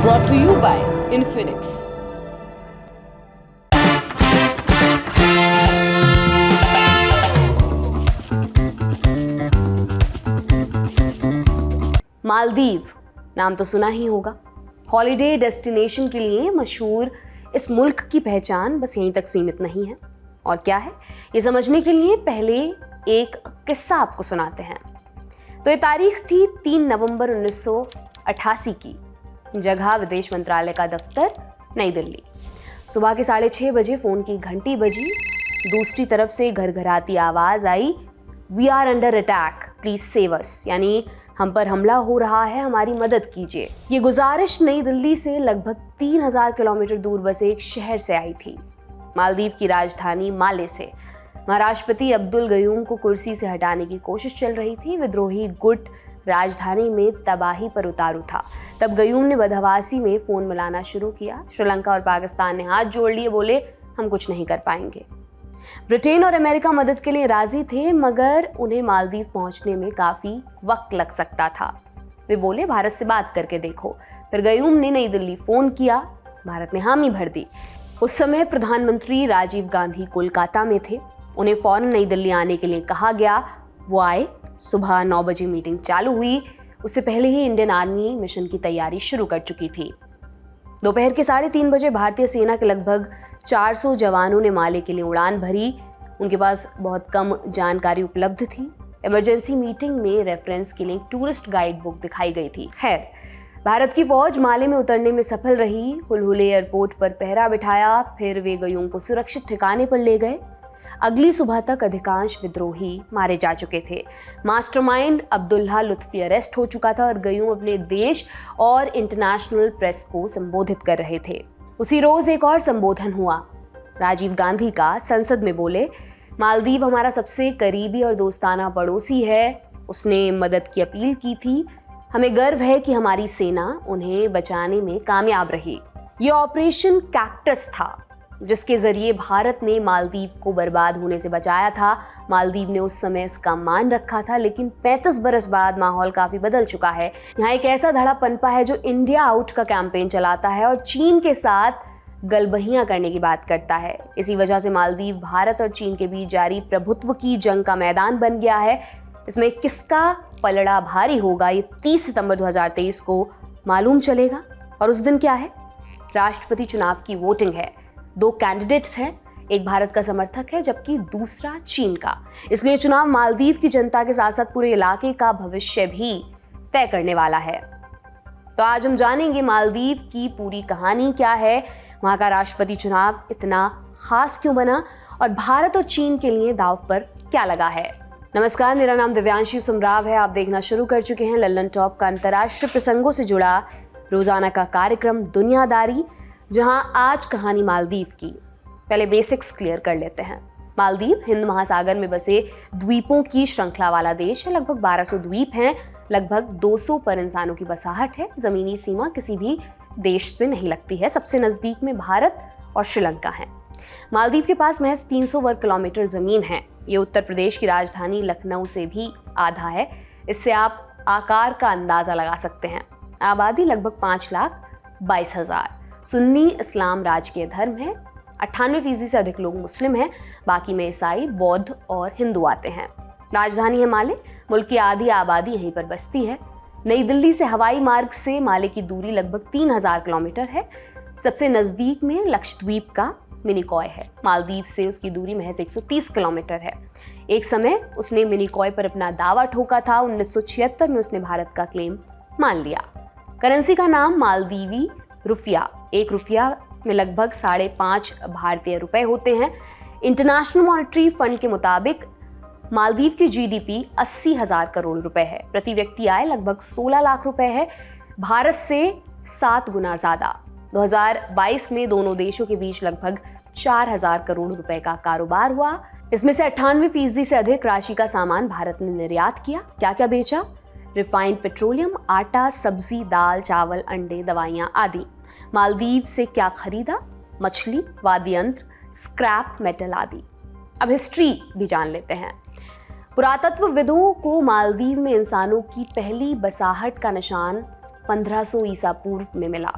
brought to you by Infinix. Maldives नाम तो सुना ही होगा। हॉलिडे डेस्टिनेशन के लिए मशहूर इस मुल्क की पहचान बस यहीं तक सीमित नहीं है। और क्या है, ये समझने के लिए पहले एक किस्सा आपको सुनाते हैं। तो ये तारीख थी 3 नवंबर 1988 की। जगह विदेश मंत्रालय का दफ्तर, नई दिल्ली। सुबह के 6:30 बजे फोन की घंटी बजी। दूसरी तरफ से घरघराती आवाज आई, we are under attack, please save us, यानी हम पर हमला हो रहा है, हमारी मदद कीजिए। ये गुजारिश नई दिल्ली से लगभग 3000 किलोमीटर दूर बसे एक शहर से आई थी, मालदीव की राजधानी माले से। महाराष्ट्रपति अब्दुल गयूम को कुर्सी से हटाने की कोशिश चल रही थी। विद्रोही गुट राजधानी में तबाही पर उतारू था। तब गयूम ने बदहवासी में फोन मिलाना शुरू किया। श्रीलंका और पाकिस्तान ने हाथ जोड़ लिए, बोले हम कुछ नहीं कर पाएंगे। ब्रिटेन और अमेरिका मदद के लिए राजी थे, मगर उन्हें मालदीव पहुंचने में काफी वक्त लग सकता था। वे बोले भारत से बात करके देखो। फिर गयूम ने नई दिल्ली फोन किया, भारत ने हामी भर दी। उस समय प्रधानमंत्री राजीव गांधी कोलकाता में थे। उन्हें फौरन नई दिल्ली आने के लिए कहा गया। वो आए। सुबह 9 बजे मीटिंग चालू हुई। उससे पहले ही इंडियन आर्मी मिशन की तैयारी शुरू कर चुकी थी। दोपहर के 3:30 बजे भारतीय सेना के लगभग 400 जवानों ने माले के लिए उड़ान भरी। उनके पास बहुत कम जानकारी उपलब्ध थी। इमरजेंसी मीटिंग में रेफरेंस के लिए टूरिस्ट गाइड बुक दिखाई गई थी। खैर, भारत की फौज माले में उतरने में सफल रही। हुलहुले एयरपोर्ट पर पहरा बिठाया। फिर वे गयूम को सुरक्षित ठिकाने पर ले गए। अगली सुबह तक अधिकांश विद्रोही मारे जा चुके थे। मास्टरमाइंड अब्दुल्ला लुत्फी अरेस्ट हो चुका था और गयूम अपने देश और इंटरनेशनल प्रेस को संबोधित कर रहे थे। उसी रोज एक और संबोधन हुआ। राजीव गांधी का संसद में बोले, मालदीव हमारा सबसे करीबी और दोस्ताना पड़ोसी है। उसने मदद की अपील की थी। हमें गर्व है कि हमारी सेना उन्हें बचाने में कामयाब रही। ये ऑपरेशन कैक्टस था, जिसके जरिए भारत ने मालदीव को बर्बाद होने से बचाया था। मालदीव ने उस समय इसका मान रखा था, लेकिन 35 बरस बाद माहौल काफी बदल चुका है। यहाँ एक ऐसा धड़ा पनपा है जो इंडिया आउट का कैंपेन चलाता है और चीन के साथ गलबहियां करने की बात करता है। इसी वजह से मालदीव भारत और चीन के बीच जारी प्रभुत्व की जंग का मैदान बन गया है। इसमें किसका पलड़ा भारी होगा, ये 30 सितंबर 2023 को मालूम चलेगा। और उस दिन क्या है? राष्ट्रपति चुनाव की वोटिंग है। 2 कैंडिडेट्स हैं, एक भारत का समर्थक है जबकि दूसरा चीन का। इसलिए चुनाव मालदीव की जनता के साथ साथ पूरे इलाके का भविष्य भी तय करने वाला है। तो आज हम जानेंगे मालदीव की पूरी कहानी क्या है, वहां का राष्ट्रपति चुनाव इतना खास क्यों बना और भारत और चीन के लिए दांव पर क्या लगा है। नमस्कार, मेरा नाम दिव्यांशी सुमराव है। आप देखना शुरू कर चुके हैं लल्लन टॉप का अंतर्राष्ट्रीय प्रसंगों से जुड़ा रोजाना का कार्यक्रम दुनियादारी, जहां आज कहानी मालदीव की। पहले बेसिक्स क्लियर कर लेते हैं। मालदीव हिंद महासागर में बसे द्वीपों की श्रृंखला वाला देश है। लगभग 1200 द्वीप हैं। लगभग 200 पर इंसानों की बसाहट है। जमीनी सीमा किसी भी देश से नहीं लगती है। सबसे नजदीक में भारत और श्रीलंका है। मालदीव के पास महज 300 वर्ग किलोमीटर जमीन है। ये उत्तर प्रदेश की राजधानी लखनऊ से भी आधा है। इससे आप आकार का अंदाजा लगा सकते हैं। आबादी लगभग 5,22,000। सुन्नी इस्लाम राजकीय धर्म है। 98% से अधिक लोग मुस्लिम हैं। बाकी में ईसाई, बौद्ध और हिंदू आते हैं। राजधानी है माले। मुल्क की आधी आबादी यहीं पर बसती है। नई दिल्ली से हवाई मार्ग से माले की दूरी लगभग 3000 किलोमीटर है। सबसे नजदीक में लक्षद्वीप का मिनिकॉय है। मालदीव से उसकी दूरी महज 130 किलोमीटर है। एक समय उसने मिनिकॉय पर अपना दावा ठोका था। 1976 में उसने भारत का क्लेम मान लिया। करेंसी का नाम मालदीवी रुपया। 1 रुपया में लगभग 5.5 भारतीय रुपए होते हैं। इंटरनेशनल मॉनेटरी फंड के मुताबिक मालदीव की जीडीपी 80,000 करोड़ रुपए है। प्रति व्यक्ति आय लगभग 16 लाख रुपए है, भारत से 7 गुना ज्यादा। 2022 में दोनों देशों के बीच लगभग 4,000 करोड़ रुपए का कारोबार हुआ। इसमें से 98% से अधिक राशि का सामान भारत ने निर्यात किया। क्या क्या बेचा? रिफाइंड पेट्रोलियम, आटा, सब्जी, दाल, चावल, अंडे, दवाइयां आदि। मालदीव से क्या खरीदा? मछली, वाद्य यंत्र, स्क्रैप मेटल आदि। अब हिस्ट्री भी जान लेते हैं। पुरातत्वविदों को मालदीव में इंसानों की पहली बसाहट का निशान 1500 ईसा पूर्व में मिला।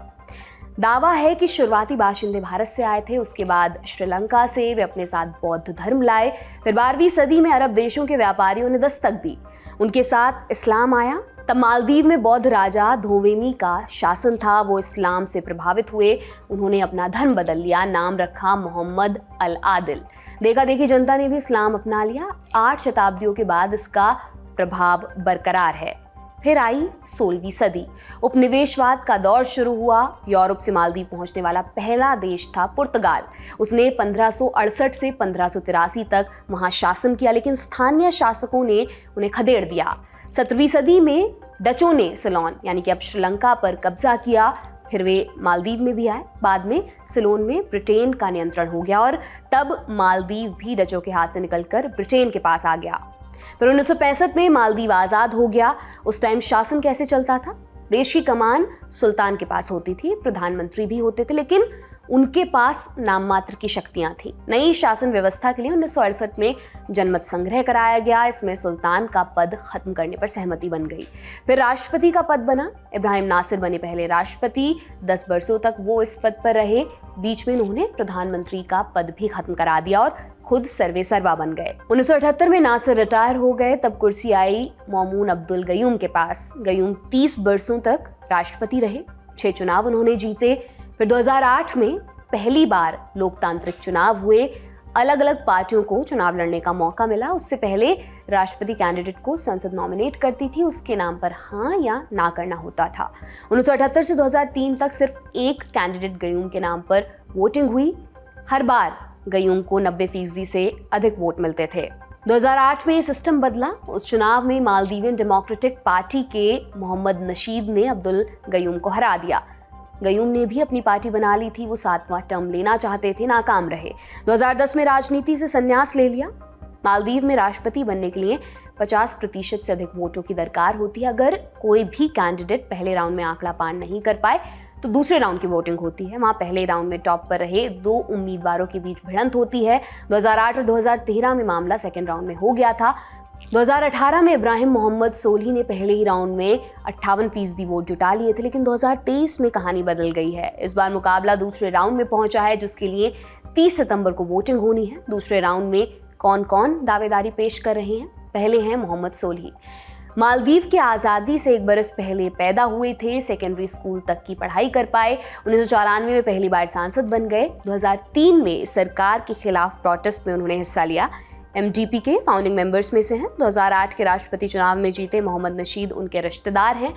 दावा है कि शुरुआती बाशिंदे भारत से आए थे, उसके बाद श्रीलंका से वे अपने साथ बौद्ध धर्म लाए। फिर 12वीं सदी में अरब देशों के व्यापारियों ने दस्तक दी, उनके साथ इस्लाम आया। तब मालदीव में बौद्ध राजा धोवेमी का शासन था, वो इस्लाम से प्रभावित हुए, उन्होंने अपना धर्म बदल लिया, नाम रखा मोहम्मद अल आदिल। देखा देखी जनता ने भी इस्लाम अपना लिया। 8 शताब्दियों के बाद इसका प्रभाव बरकरार है। फिर आई 16वीं सदी, उपनिवेशवाद का दौर शुरू हुआ। यूरोप से मालदीव पहुंचने वाला पहला देश था पुर्तगाल। उसने 1568 से 1583 तक वहां शासन किया, लेकिन स्थानीय शासकों ने उन्हें खदेड़ दिया। 17वीं सदी में डचों ने सिलोन यानी कि अब श्रीलंका पर कब्जा किया। फिर वे मालदीव में भी आए। बाद में सिलोन में ब्रिटेन का नियंत्रण हो गया और तब मालदीव भी डचों के हाथ से निकलकर ब्रिटेन के पास आ गया। फिर 1965 में मालदीव आजाद हो गया। उस टाइम शासन कैसे चलता था? देश की कमान सुल्तान के पास होती थी, प्रधानमंत्री भी होते थे, लेकिन उनके पास नाम मात्र की शक्तियां थी। नई शासन व्यवस्था के लिए 1968 में जनमत संग्रह कराया गया। इसमें सुल्तान का पद खत्म करने पर सहमति बन गई। फिर राष्ट्रपति का पद बना। इब्राहिम नासिर बने पहले राष्ट्रपति। 10 वर्षों तक वो इस पद पर रहे। बीच में उन्होंने प्रधानमंत्री का पद भी खत्म करा दिया और खुद सर्वेसर्वा बन गए। 1978 में नासिर रिटायर हो गए। तब कुर्सी आई मौमून अब्दुल गयूम के पास। गयूम 30 वर्षों तक राष्ट्रपति रहे। 6 चुनाव उन्होंने जीते। फिर 2008 में पहली बार लोकतांत्रिक चुनाव हुए। अलग अलग पार्टियों को चुनाव लड़ने का मौका मिला। उससे पहले राष्ट्रपति कैंडिडेट को संसद नॉमिनेट करती थी, उसके नाम पर हाँ या ना करना होता था। 1978 से 2003 तक सिर्फ एक कैंडिडेट गयूम के नाम पर वोटिंग हुई। हर बार गयूम को 90% से अधिक वोट मिलते थे। 2008 में सिस्टम बदला। उस चुनाव में मालदीवियन डेमोक्रेटिक पार्टी के मोहम्मद नशीद ने अब्दुल गयूम को हरा दिया। गयूम ने भी अपनी पार्टी बना ली थी, वो 7वां टर्म लेना चाहते थे, नाकाम रहे। 2010 में राजनीति से संन्यास ले लिया। मालदीव में राष्ट्रपति बनने के लिए 50% से अधिक वोटों की दरकार होती है। अगर कोई भी कैंडिडेट पहले राउंड में आंकड़ा पार नहीं कर पाए तो दूसरे राउंड की वोटिंग होती है। वहां पहले राउंड में टॉप पर रहे 2 उम्मीदवारों के बीच भिड़ंत होती है। 2008 और 2013 में मामला सेकेंड राउंड में हो गया था। 2018 में इब्राहिम मोहम्मद सोलही ने पहले ही राउंड में 58% वोट जुटा लिए थे, लेकिन 2023 में कहानी बदल गई है। इस बार मुकाबला दूसरे राउंड में पहुंचा है, जिसके लिए 30 सितंबर को वोटिंग होनी है। दूसरे राउंड में कौन कौन दावेदारी पेश कर रहे हैं? पहले हैं मोहम्मद सोलही। मालदीव की आज़ादी से 1 बरस पहले पैदा हुए थे, सेकेंडरी स्कूल तक की पढ़ाई कर पाए। 1994 में पहली बार सांसद बन गए। 2003 में सरकार के खिलाफ प्रोटेस्ट में उन्होंने हिस्सा लिया। MDP के फाउंडिंग मेंबर्स में से हैं। 2008 के राष्ट्रपति चुनाव में जीते मोहम्मद नशीद उनके रिश्तेदार हैं।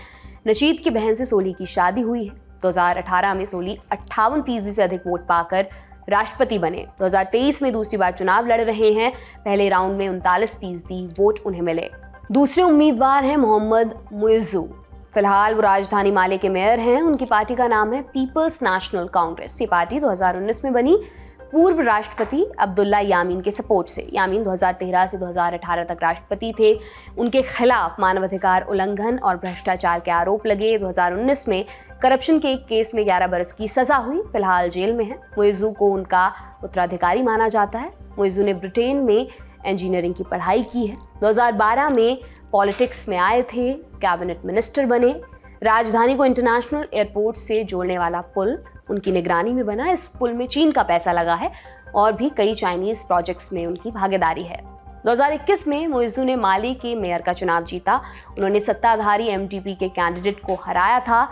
नशीद की बहन से सोलही की शादी हुई है। 2018 में सोलही 58% से अधिक वोट पाकर राष्ट्रपति बने। 2023 में दूसरी बार चुनाव लड़ रहे हैं। पहले राउंड में 39% वोट उन्हें मिले। दूसरे उम्मीदवार हैं मोहम्मद मुइज़्ज़ू। फिलहाल वो राजधानी माले के मेयर हैं। उनकी पार्टी का नाम है पीपल्स नेशनल कांग्रेस। ये पार्टी 2019 में बनी पूर्व राष्ट्रपति अब्दुल्ला यामीन के सपोर्ट से। यामीन 2013 से 2018 तक राष्ट्रपति थे। उनके खिलाफ मानवाधिकार उल्लंघन और भ्रष्टाचार के आरोप लगे। 2019 में करप्शन के एक केस में 11 बरस की सजा हुई। फिलहाल जेल में है। मुइज़्ज़ू को उनका उत्तराधिकारी माना जाता है। मुइज़्ज़ू ने ब्रिटेन में इंजीनियरिंग की पढ़ाई की है। 2012 में पॉलिटिक्स में आए थे, कैबिनेट मिनिस्टर बने। राजधानी को इंटरनेशनल एयरपोर्ट से जोड़ने वाला पुल उनकी निगरानी में बना। इस पुल में चीन का पैसा लगा है और भी कई चाइनीज प्रोजेक्ट्स में उनकी भागीदारी है। 2021 में मुइज़्ज़ू ने माली के मेयर का चुनाव जीता। उन्होंने सत्ताधारी MDP के कैंडिडेट को हराया था।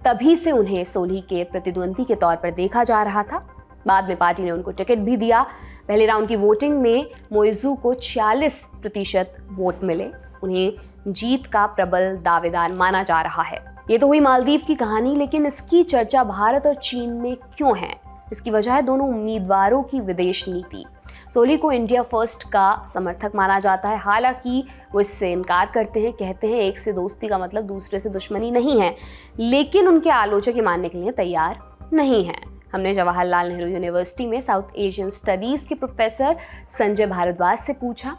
तभी से उन्हें सोलही के प्रतिद्वंदी के तौर पर देखा जा रहा था। बाद में पार्टी ने उनको टिकट भी दिया। पहले राउंड की वोटिंग में मुइज़्ज़ू को 46% वोट मिले। उन्हें जीत का प्रबल दावेदार माना जा रहा है। ये तो हुई मालदीव की कहानी, लेकिन इसकी चर्चा भारत और चीन में क्यों है? इसकी वजह है दोनों उम्मीदवारों की विदेश नीति। सोलही को इंडिया फर्स्ट का समर्थक माना जाता है। हालांकि वो इससे इनकार करते हैं, कहते हैं एक से दोस्ती का मतलब दूसरे से दुश्मनी नहीं है, लेकिन उनके आलोचक ये मानने के लिए तैयार नहीं हैं। हमने जवाहरलाल नेहरू यूनिवर्सिटी में साउथ एशियन स्टडीज के प्रोफेसर संजय भारद्वाज से पूछा,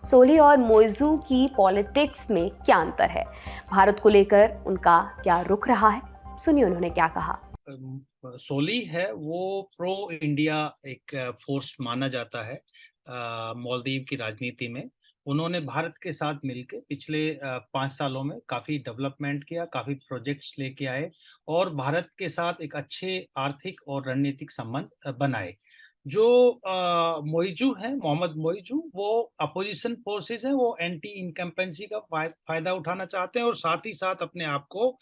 सोलही और मुइज़्ज़ू की पॉलिटिक्स में क्या अंतर है? भारत को लेकर उनका क्या रुख रहा है? सुनिए उन्होंने क्या कहा। सोलही है वो प्रो इंडिया एक फोर्स माना जाता है मालदीव की राजनीति में, उन्होंने भारत के साथ मिलकर पिछले 5 सालों में काफी डेवलपमेंट किया, काफी प्रोजेक्ट्स लेके आए और भारत के साथ एक अच्छे आर्थिक और रणनीतिक संबंध बनाए। जो मोइजू है, मोहम्मद मोइजू, वो अपोजिशन फोर्सेस हैं, वो एंटी इनकम्बेंसी का फायदा उठाना चाहते हैं और साथ ही साथ अपने आप को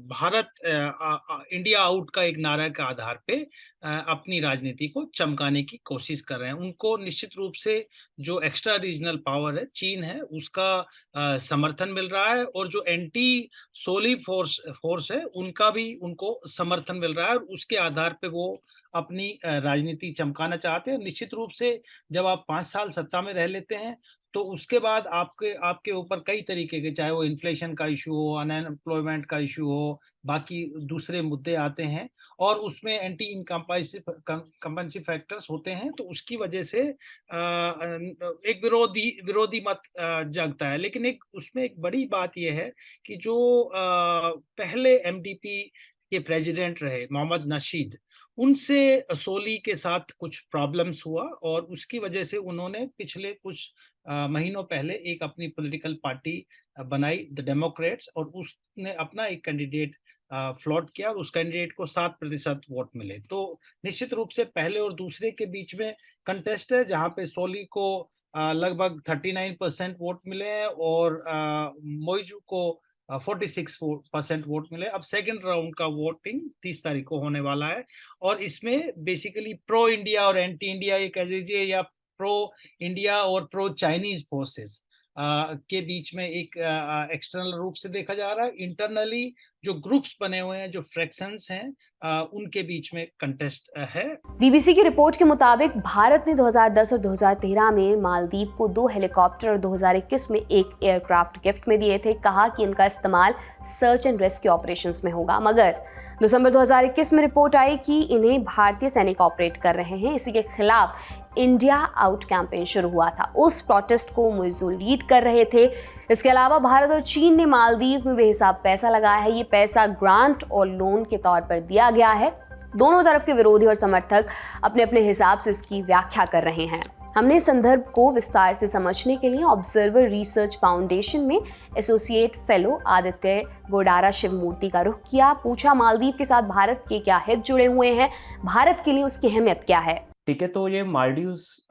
भारत इंडिया आउट का एक नारा के आधार पे अपनी राजनीति को चमकाने की कोशिश कर रहे हैं। उनको निश्चित रूप से जो एक्स्ट्रा रीजनल पावर है, चीन है, उसका समर्थन मिल रहा है और जो एंटी सोली फोर्स है, उनका भी उनको समर्थन मिल रहा है और उसके आधार पे वो अपनी राजनीति चमकाना चाहते हैं। निश्चित रूप से जब आप 5 साल सत्ता में रह लेते हैं तो उसके बाद आपके आपके ऊपर कई तरीके के, चाहे वो इन्फ्लेशन का इशू हो, अनएम्प्लॉयमेंट का इशू हो, बाकी दूसरे मुद्दे आते हैं और उसमें एंटी इनकम्बेंसी फैक्टर्स होते हैं, तो उसकी वजह से एक विरोधी विरोधी मत जगता है। लेकिन एक उसमें एक बड़ी बात यह है कि जो पहले एमडीपी के प्रेसिडेंट रहे मोहम्मद नशीद, उनसे सोली के साथ कुछ प्रॉब्लम्स हुआ और उसकी वजह से उन्होंने पिछले कुछ महीनों पहले एक अपनी पॉलिटिकल पार्टी बनाई, द डेमोक्रेट्स, और उसने अपना एक कैंडिडेट फ्लोट किया और उस कैंडिडेट को 7% वोट मिले। तो निश्चित रूप से पहले और दूसरे के बीच में कंटेस्ट है, जहां पे सोली को लगभग 39% वोट मिले हैं और मोइजू को 46% वोट मिले। अब सेकंड राउंड का वोटिंग 30 तारीख को होने वाला है और इसमें बेसिकली प्रो इंडिया और एंटी इंडिया ये कह दीजिए, या प्रो इंडिया और प्रो चाइनीज फोर्सेस के बीच में एक एक्सटर्नल रूप से देखा जा रहा है। इंटरनली जो ग्रुप्स बने हुए हैं, जो फ्रैक्शंस हैं, उनके बीच में कंटेस्ट है। बीबीसी की रिपोर्ट के मुताबिक भारत ने 2010 और 2013 में मालदीव को 2 हेलीकॉप्टर और 2021 में एक एयरक्राफ्ट गिफ्ट में दिए थे। कहा कि इनका इस्तेमाल सर्च एंड रेस्क्यू ऑपरेशंस में होगा, मगर दिसंबर 2021 में रिपोर्ट आई कि इन्हें भारतीय सैनिक ऑपरेट कर रहे हैं। इसी के खिलाफ इंडिया आउट कैंपेन शुरू हुआ था। उस प्रोटेस्ट को मोइजू लीड कर रहे थे। इसके अलावा भारत और चीन ने मालदीव में बेहिसाब पैसा लगाया है। ये पैसा ग्रांट और लोन के तौर पर दिया गया है। दोनों तरफ के विरोधी और समर्थक अपने अपने हिसाब से इसकी व्याख्या कर रहे हैं। हमने इस संदर्भ को विस्तार से समझने के लिए ऑब्जर्वर रिसर्च फाउंडेशन में एसोसिएट फेलो आदित्य गोडारा शिवमूर्ति का रुख किया। पूछा, मालदीव के साथ भारत के क्या हित जुड़े हुए हैं, भारत के लिए उसकी अहमियत क्या है। ठीक है, तो ये मालदीव्स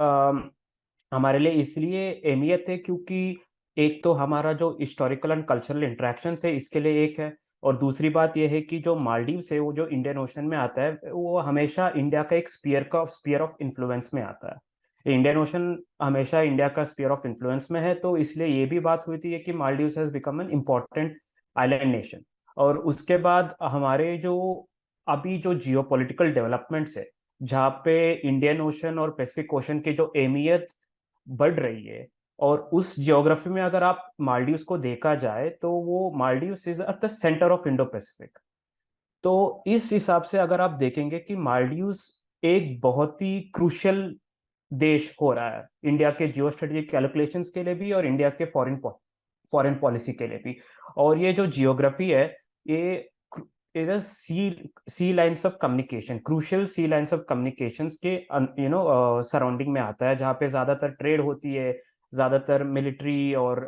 हमारे लिए इसलिए अहमियत है क्योंकि एक तो हमारा जो हिस्टोरिकल एंड कल्चरल इंटरेक्शन है इसके लिए एक है, और दूसरी बात यह है कि जो मालदीव्स है वो जो इंडियन ओशन में आता है वो हमेशा इंडिया का एक स्पीयर ऑफ इन्फ्लुएंस में आता है। इंडियन ओशन हमेशा इंडिया का स्पीयर ऑफ इन्फ्लुएंस में है, तो इसलिए ये भी बात हुई थी कि Maldives has become an important island nation. और उसके बाद हमारे जो अभी जो जियोपॉलिटिकल डेवलपमेंट्स है, जहाँ पे इंडियन ओशन और पैसिफिक ओशन की जो अहमियत बढ़ रही है, और उस जियोग्राफी में अगर आप मालदीव्स को देखा जाए तो वो Maldives is at the centre of Indo Pacific. तो इस हिसाब से अगर आप देखेंगे कि मालदीव्स एक बहुत ही क्रूशियल देश हो रहा है इंडिया के जियो स्ट्रेटेजिक कैलकुलेशंस के लिए भी और इंडिया के फॉरेन पॉलिसी के लिए भी। और ये जो जियोग्राफी है ये sea lines of communication, crucial sea lines of communication के सराउंडिंग में आता है, जहाँ पे ज्यादातर ट्रेड होती है, ज्यादातर मिलिट्री और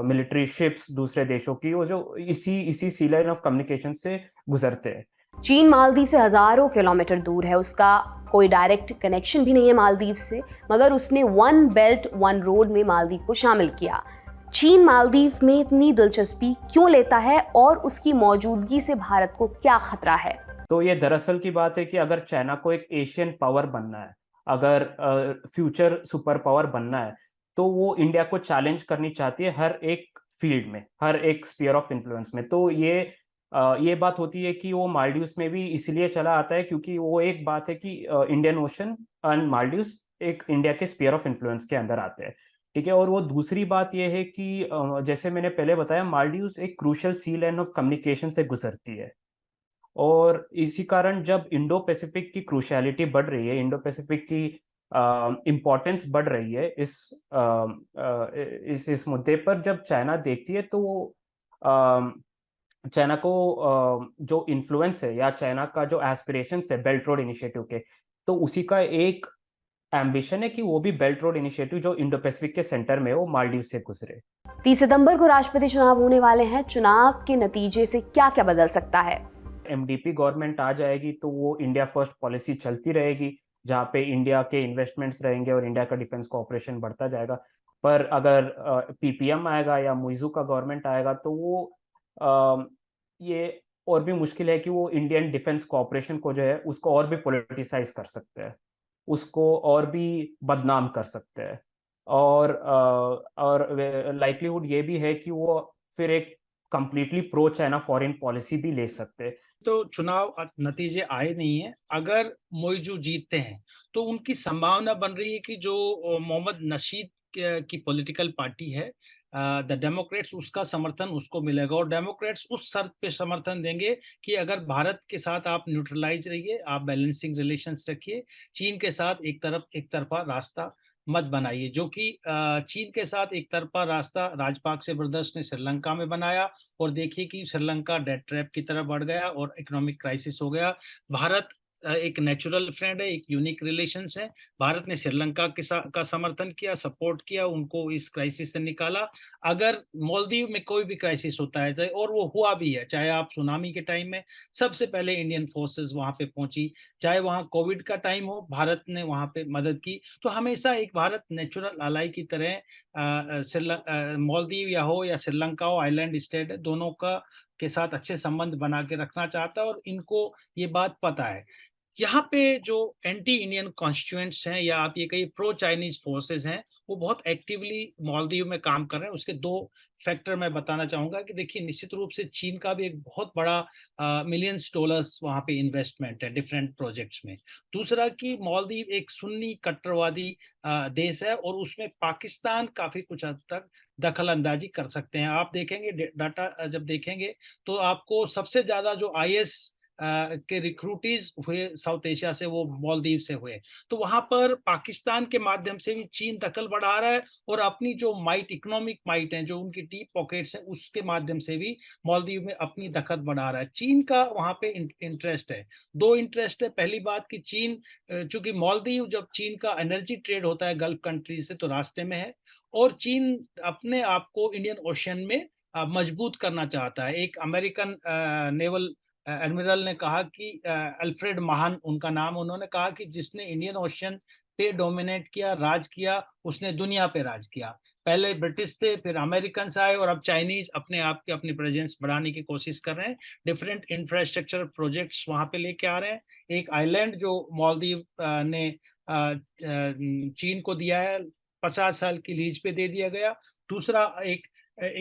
मिलिट्री शिप्स दूसरे देशों की वो जो इसी सी लाइन ऑफ कम्युनिकेशन से गुजरते हैं। चीन मालदीव से हजारों किलोमीटर दूर है, उसका कोई डायरेक्ट कनेक्शन भी नहीं है मालदीव से, मगर उसने वन बेल्ट वन रोड में मालदीव को शामिल किया। चीन मालदीव में इतनी दिलचस्पी क्यों लेता है और उसकी मौजूदगी से भारत को क्या खतरा है? तो ये दरअसल की बात है कि अगर चाइना को एक एशियन पावर बनना है, अगर फ्यूचर सुपर पावर बनना है, तो वो इंडिया को चैलेंज करनी चाहती है हर एक फील्ड में, हर एक स्पीयर ऑफ इन्फ्लुएंस में। तो ये बात होती है कि वो मालदीव्स में भी इसलिए चला आता है क्योंकि वो एक बात है कि इंडियन ओशन एंड मालदीव्स एक इंडिया के स्पीयर ऑफ इन्फ्लुएंस के अंदर आते हैं। ठीक है, और वो दूसरी बात यह है कि जैसे मैंने पहले बताया, मालदीव्स एक crucial sea line of communication से गुजरती है, और इसी कारण जब इंडो पैसिफिक की क्रूशियलिटी बढ़ रही है, इंडो पैसिफिक की इम्पोर्टेंस बढ़ रही है इस मुद्दे पर, जब चाइना देखती है तो चाइना को जो इन्फ्लुएंस है या चाइना का जो एस्पिरेशंस है बेल्ट रोड इनिशिएटिव के, तो उसी का एक एम्बिशन है कि वो भी बेल्ट रोड इनिशिएटिव जो इंडो पैसिफिक के सेंटर में है वो मालदीव से गुजरे। 30 सितंबर को राष्ट्रपति चुनाव होने वाले हैं। चुनाव के नतीजे से क्या क्या बदल सकता है? एमडीपी गवर्नमेंट आ जाएगी तो वो इंडिया फर्स्ट पॉलिसी चलती रहेगी, जहाँ पे इंडिया के इन्वेस्टमेंट्स रहेंगे और इंडिया का डिफेंस कोऑपरेशन बढ़ता जाएगा। पर अगर पीपीएम आएगा या मुइजू का गवर्नमेंट आएगा तो वो ये और भी मुश्किल है कि वो इंडियन डिफेंस कोऑपरेशन को जो है उसको और भी पॉलिटिसाइज कर सकते हैं, उसको और भी बदनाम कर सकते हैं। और लाइक्लीहुड ये भी है कि वो फिर एक completely pro China foreign policy भी ले सकते हैं। तो चुनाव नतीजे आए नहीं है, अगर मोइजू जीतते हैं तो उनकी संभावना बन रही है कि जो मोहम्मद नशीद की पॉलिटिकल पार्टी है द डेमोक्रेट्स, उसका समर्थन उसको मिलेगा और डेमोक्रेट्स उस शर्त पे समर्थन देंगे कि अगर भारत के साथ आप न्यूट्रलाइज रहिए, आप बैलेंसिंग रिलेशंस रखिए, चीन के साथ एक तरफा रास्ता मत बनाइए, जो कि चीन के साथ एक तरफा रास्ता राजपाक्से ब्रदर्स ने श्रीलंका में बनाया और देखिए कि श्रीलंका डेट ट्रैप की तरफ बढ़ गया और इकोनॉमिक क्राइसिस हो गया। भारत एक नेचुरल फ्रेंड है, एक यूनिक रिलेशंस है। भारत ने श्रीलंका के साथ का समर्थन किया, सपोर्ट किया, उनको इस क्राइसिस से निकाला। अगर मालदीव में कोई भी क्राइसिस होता है और वो हुआ भी है, चाहे आप सुनामी के टाइम में सबसे पहले इंडियन फोर्सेस वहां पे पहुंची, चाहे वहां कोविड का टाइम हो, भारत ने वहां पे मदद की। तो हमेशा एक भारत नेचुरल अलाई की तरह मालदीव या हो या श्रीलंका हो, आइलैंड स्टेट है, दोनों का के साथ अच्छे संबंध बना के रखना चाहता है और इनको ये बात पता है। यहाँ पे जो एंटी इंडियन कॉन्स्टिट्यूएंट्स हैं या आप ये कहिए प्रो चाइनीज फोर्सेस हैं, वो बहुत एक्टिवली मालदीव में काम कर रहे हैं। उसके दो फैक्टर मैं बताना चाहूंगा कि देखिए, निश्चित रूप से चीन का भी एक बहुत बड़ा मिलियंस डॉलर्स वहां पे इन्वेस्टमेंट है डिफरेंट प्रोजेक्ट्स में। दूसरा कि मालदीव एक सुन्नी कट्टरवादी देश है और उसमें पाकिस्तान काफी कुछ हद तक दखल अंदाजी कर सकते हैं। आप देखेंगे डाटा जब देखेंगे तो आपको सबसे ज्यादा जो आईएस के रिक्रूटीज हुए साउथ एशिया से, वो मालदीव से हुए। तो वहां पर पाकिस्तान के माध्यम से भी चीन दखल बढ़ा रहा है और अपनी जो माइट, इकोनॉमिक माइट है, जो उनकी डीप पॉकेट्स हैं, उसके माध्यम से भी मालदीव में अपनी दखल बढ़ा रहा है। चीन का वहां पे इंटरेस्ट है, दो इंटरेस्ट है। पहली बात कि चीन, चूंकि मालदीव जब चीन का एनर्जी ट्रेड होता है गल्फ कंट्री से तो रास्ते में है, और चीन अपने आप को इंडियन ओशन में मजबूत करना चाहता है। एक अमेरिकन नेवल एडमिरल ने कहा कि अल्फ्रेड महान उनका नाम, उन्होंने कहा कि जिसने इंडियन ओशन पे डोमिनेट किया, राज किया, उसने दुनिया पे राज किया। पहले ब्रिटिश थे, फिर अमेरिकन आए और अब चाइनीज अपने आप के अपनी प्रेजेंस बढ़ाने की कोशिश कर रहे हैं। डिफरेंट इंफ्रास्ट्रक्चर प्रोजेक्ट्स वहां पे लेके आ रहे हैं। एक आइलैंड जो मालदीव ने चीन को दिया है, 50 साल की लीज पे दे दिया गया। दूसरा एक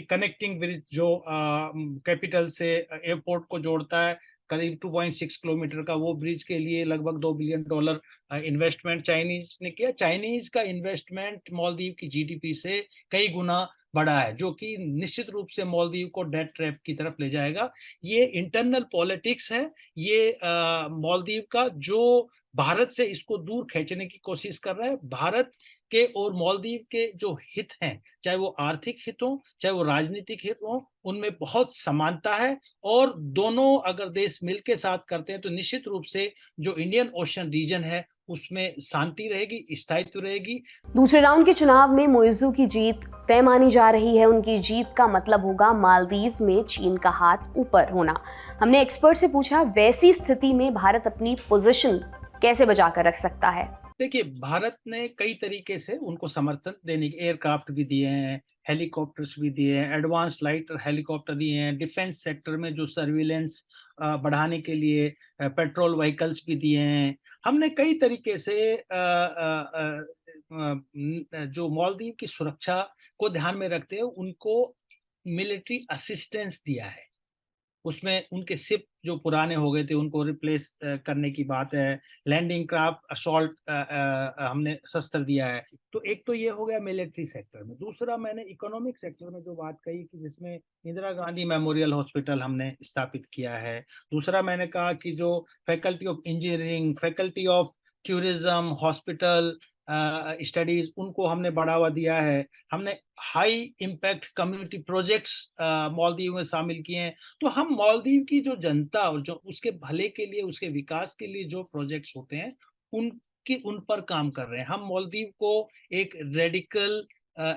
कनेक्टिंग ब्रिज जो कैपिटल से एयरपोर्ट को जोड़ता है, करीब 2.6 किलोमीटर का, वो ब्रिज के लिए लगभग $2 बिलियन इन्वेस्टमेंट चाइनीज ने किया। चाइनीज का इन्वेस्टमेंट मालदीव की जीडीपी से कई गुना बड़ा है, जो कि निश्चित रूप से मालदीव को डेट ट्रैप की तरफ ले जाएगा। ये इंटरनल पॉलिटिक्स है, ये मालदीव का, जो भारत से इसको दूर खींचने की कोशिश कर रहा है। भारत के और मालदीव के जो हित हैं, चाहे वो आर्थिक हित हो, चाहे वो राजनीतिक हित हो, उनमें बहुत समानता है और दोनों अगर देश मिलकर साथ करते हैं तो निश्चित रूप से जो इंडियन ओशन रीजन है उसमें शांति रहेगी, स्थायित्व रहेगी। दूसरे राउंड के चुनाव में मोइजू की जीत तय मानी जा रही है। उनकी जीत का मतलब होगा मालदीव में चीन का हाथ ऊपर होना। हमने एक्सपर्ट से पूछा, वैसी स्थिति में भारत अपनी पोजीशन कैसे बचा कर रख सकता है? देखिए, भारत ने कई तरीके से उनको समर्थन देने के, एयरक्राफ्ट भी दिए हैं, हेलीकॉप्टर्स भी दिए हैं, एडवांस लाइट हेलीकॉप्टर दिए हैं, डिफेंस सेक्टर में जो सर्विलेंस बढ़ाने के लिए पेट्रोल व्हीकल्स भी दिए हैं। हमने कई तरीके से जो मालदीव की सुरक्षा को ध्यान में रखते हुए उनको मिलिट्री असिस्टेंस दिया है। उसमें उनके शिप जो पुराने हो गए थे उनको रिप्लेस करने की बात है। लैंडिंग क्राफ्ट, असॉल्ट हमने शस्त्र दिया है। तो एक तो ये हो गया मिलिट्री सेक्टर में। दूसरा, मैंने इकोनॉमिक सेक्टर में जो बात कही कि जिसमें इंदिरा गांधी मेमोरियल हॉस्पिटल हमने स्थापित किया है। दूसरा, मैंने कहा कि जो faculty of engineering, faculty of tourism, hospital studies, उनको हमने बढ़ावा दिया है। हमने high impact community projects Maldives में शामिल किए हैं। तो हम मालदीव की जो जनता और जो उसके भले के लिए, उसके विकास के लिए जो प्रोजेक्ट्स होते हैं, उन कि उन पर काम कर रहे हैं। हम मालदीव को एक रेडिकल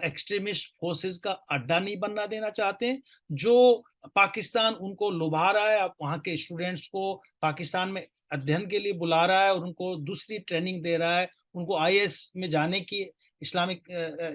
एक्सट्रीमिस्ट फोर्सेस का अड्डा नहीं बनना देना चाहते हैं। जो पाकिस्तान उनको लुभा रहा है, आप वहाँ के स्टूडेंट्स को पाकिस्तान में अध्ययन के लिए बुला रहा है और उनको दूसरी ट्रेनिंग दे रहा है, उनको आईएस में जाने की, इस्लामिक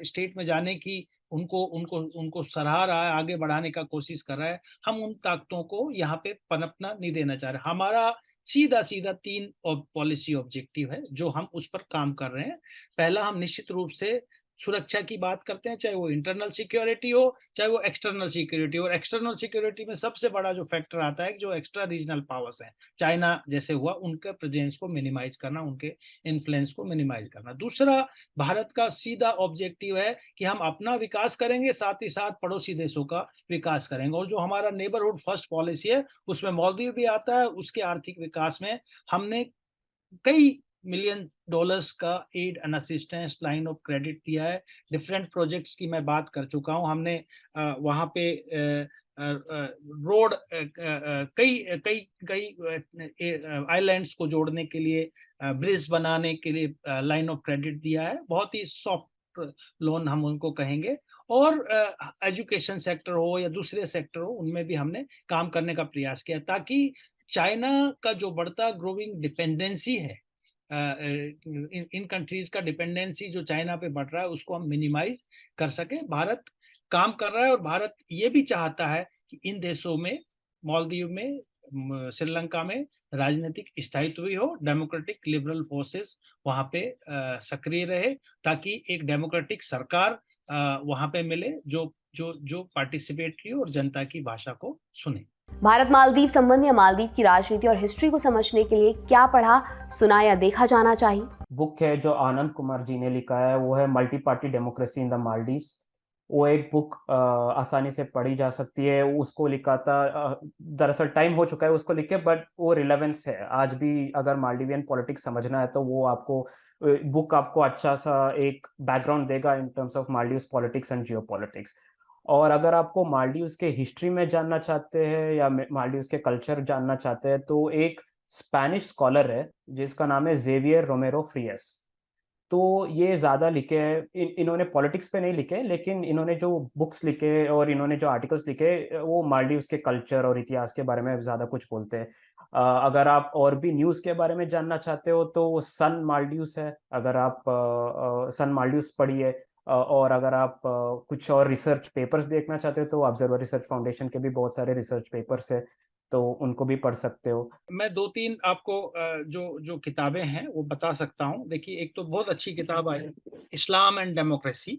स्टेट में जाने की उनको उनको उनको सराह रहा है, आगे बढ़ाने का कोशिश कर रहा है। हम उन ताकतों को यहाँ पे पनपना नहीं देना चाह रहे। हमारा सीधा-सीधा 3 पॉलिसी ऑब्जेक्टिव है जो हम उस पर काम कर रहे हैं। पहला, हम निश्चित रूप से सुरक्षा की बात करते हैं, चाहे वो इंटरनल सिक्योरिटी हो, चाहे वो एक्सटर्नल सिक्योरिटी हो। और एक्सटर्नल सिक्योरिटी में सबसे बड़ा जो फैक्टर आता है, जो एक्स्ट्रा रीजनल पावर्स हैं, चाइना जैसे हुआ, उनके प्रेजेंस को मिनिमाइज करना, उनके इन्फ्लुएंस को मिनिमाइज करना। दूसरा, भारत का सीधा ऑब्जेक्टिव है कि हम अपना विकास करेंगे, साथ ही साथ पड़ोसी देशों का विकास करेंगे। और जो हमारा नेबरहुड फर्स्ट पॉलिसी है, उसमें मालदीव भी आता है। उसके आर्थिक विकास में हमने कई मिलियन डॉलर्स का aid and assistance line of credit दिया है। डिफरेंट प्रोजेक्ट्स की मैं बात कर चुका हूँ। हमने वहाँ पे रोड, कई कई कई आइलैंड्स को जोड़ने के लिए, ब्रिज बनाने के लिए लाइन ऑफ क्रेडिट दिया है। बहुत ही सॉफ्ट लोन हम उनको कहेंगे। और एजुकेशन सेक्टर हो या दूसरे सेक्टर हो, उनमें भी हमने काम करने का प्रयास किया, ताकि चाइना का जो बढ़ता ग्रोइंग डिपेंडेंसी है, इन कंट्रीज का डिपेंडेंसी जो चाइना पे बढ़ रहा है, उसको हम मिनिमाइज कर सके। भारत काम कर रहा है और भारत ये भी चाहता है कि इन देशों में, मालदीव में, श्रीलंका में राजनीतिक स्थायित्व भी हो, डेमोक्रेटिक लिबरल फोर्सेस वहाँ पे सक्रिय रहे, ताकि एक डेमोक्रेटिक सरकार वहाँ पे मिले जो जो जो पार्टिसिपेटरी और जनता की भाषा को सुने। भारत मालदीव संबंध या मालदीव की राजनीति और हिस्ट्री को समझने के लिए क्या पढ़ा, सुना या देखा जाना चाहिए? बुक है जो आनंद कुमार जी ने लिखा है, वो है multi party democracy in the Maldives. वो एक बुक आसानी से पढ़ी जा सकती है। उसको लिखा था, दरअसल टाइम हो चुका है उसको लिखे, बट वो रिलेवेंस है आज भी। अगर मालदीवियन पॉलिटिक्स समझना है तो वो आपको बुक आपको अच्छा सा एक बैकग्राउंड देगा in terms of Maldives politics and Jio politics. और अगर आपको मालदीव्स के हिस्ट्री में जानना चाहते हैं या मालदीव्स के कल्चर जानना चाहते हैं, तो एक स्पेनिश स्कॉलर है जिसका नाम है जेवियर रोमेरो फ्रियस। तो ये ज़्यादा लिखे हैं, इन्होंने पॉलिटिक्स पे नहीं लिखे, लेकिन इन्होंने जो बुक्स लिखे और इन्होंने जो आर्टिकल्स लिखे, वो मालदीव्स के कल्चर और इतिहास के बारे में ज़्यादा कुछ बोलते हैं। अगर आप और भी न्यूज़ के बारे में जानना चाहते हो तो सन मालदीव्स है। अगर आप सन मालदीव्स पढ़िए। और अगर आप कुछ और रिसर्च पेपर्स देखना चाहते हो तो ऑब्जर्वर रिसर्च फाउंडेशन के भी बहुत सारे रिसर्च पेपर्स है, तो उनको भी पढ़ सकते हो। मैं 2-3 आपको जो जो किताबें हैं वो बता सकता हूँ। देखिए, एक तो बहुत अच्छी किताब आई, Islam and democracy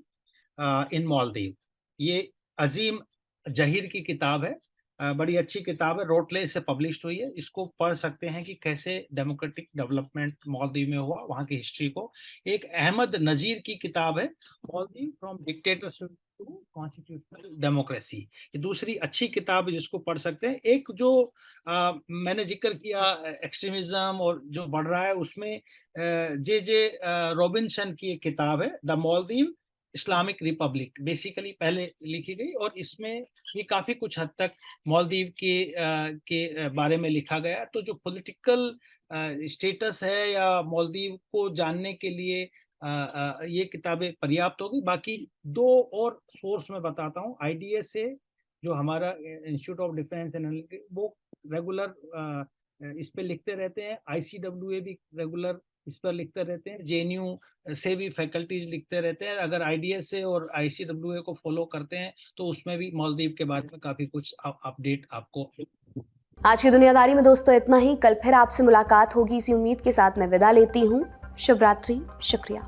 in Maldives. ये अजीम जहीर की किताब है। बड़ी अच्छी किताब है, रोटले से पब्लिश्ड हुई है। इसको पढ़ सकते हैं कि कैसे डेमोक्रेटिक डेवलपमेंट मालदीव में हुआ, वहाँ की हिस्ट्री को। एक अहमद नजीर की किताब है, Maldives from dictatorship to constitutional democracy. ये दूसरी अच्छी किताब है जिसको पढ़ सकते हैं। एक जो मैंने जिक्र किया एक्सट्रीमिज्म और जो बढ़ रहा है, उसमें जे रॉबिन्सन की एक किताब है, the Maldives Islamic Republic, basically पहले लिखी गई, और इसमें ये काफी कुछ हद तक मालदीव के बारे में लिखा गया। तो जो पॉलिटिकल स्टेटस है या मालदीव को जानने के लिए ये किताबें पर्याप्त होगी। बाकी 2 और सोर्स मैं बताता हूँ। आईडीएस से, जो हमारा इंस्टीट्यूट ऑफ डिफेंस एनालिटिक्स, वो रेगुलर इस पे लिखते रहते हैं। आईसीडब्ल्यूए भी रेगुलर इस पर लिखते रहते हैं। जेएनयू से भी फैकल्टीज लिखते रहते हैं। अगर आईडीएस से और आईसीडब्ल्यूए को फॉलो करते हैं तो उसमें भी मालदीव के बारे में काफी कुछ अपडेट आपको। आज की दुनियादारी में दोस्तों इतना ही। कल फिर आपसे मुलाकात होगी, इसी उम्मीद के साथ मैं विदा लेती हूँ। शुभ रात्रि, शुक्रिया।